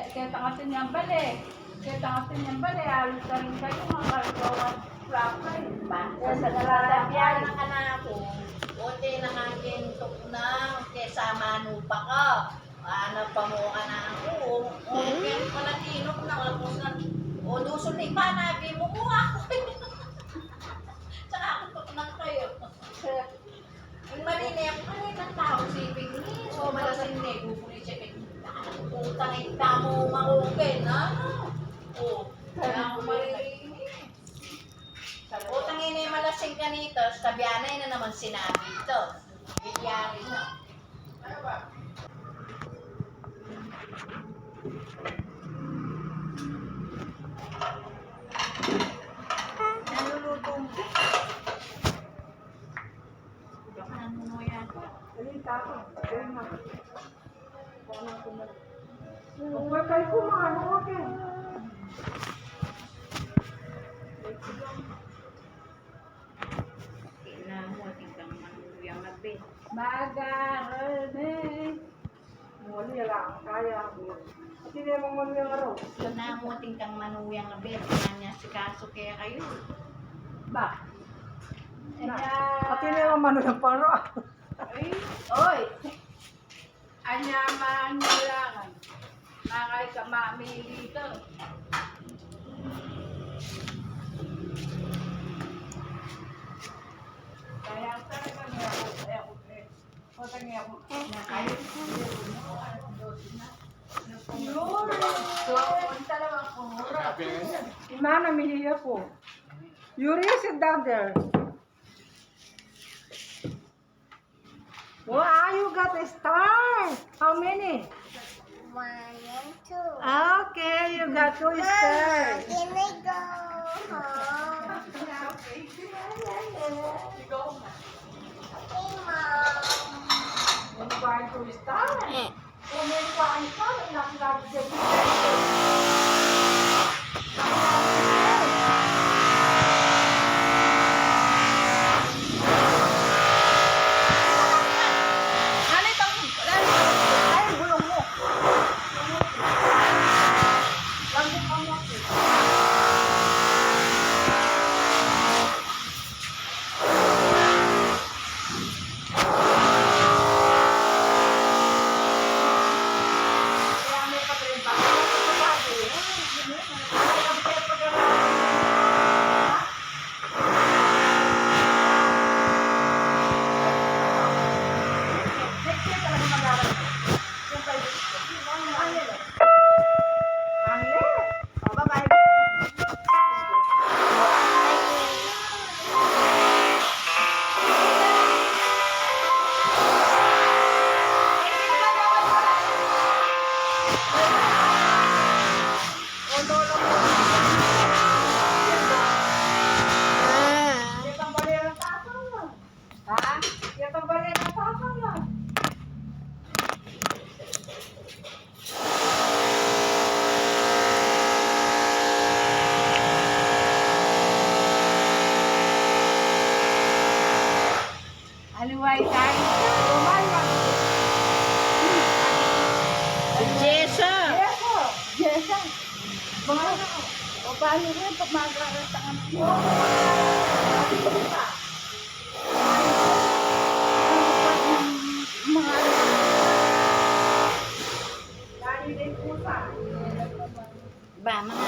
Kita ngatin yang balik. Kita ngatin yang balik. Alis na rin kayo mga kalagawan. Plakay. Sa nalalagyan ng anak ko, unti na nga gintok na kesama nupa ka. Ano pa mo ka na ako. O, kaya pala tinok na. O, dusun na iba na. Di mo ko ako. Saka ako tukman kayo. Yung mali na yung kaninang tao siping ni. So, malasin na. Gupunin siya kay utang ita mo makukin, ano? O, kaya ako malilinig. Utang ina malasing ka nito, tabianay na naman sinabi ito. Bigyari na. Ano ba? Naluluto mo. Ano mo yan? Alita ko. Ayun nga. Kung kay kumano ko kayo. Kinamutin kang manuyang nabit. Magarane. Muli lang. Kaya. Sino yung muli ang araw? Kinamutin kang manuyang nabit. Kanya si kaso kaya kayo. Ba? Pati na yung mano yung paro. Oy! Anyaman nilangan. Nakay ka mamili ka. Kaya talaga niya ako. Kaya ako. O tangi ako. Nakay. Yun. So, punta lang ako. Imana mihiya po. Yuri, sit down there. Wow, you got a star. How many? 1 and 2. Okay, you got 2 stars. Can I go home? Okay, Mom. When you are 2 stars. Kung may kuhaan ka, nakilala siya. Aliway tayo. Jessa! Jessa. Baka o paano rin pag mag-aarantangan mo? Ba, mga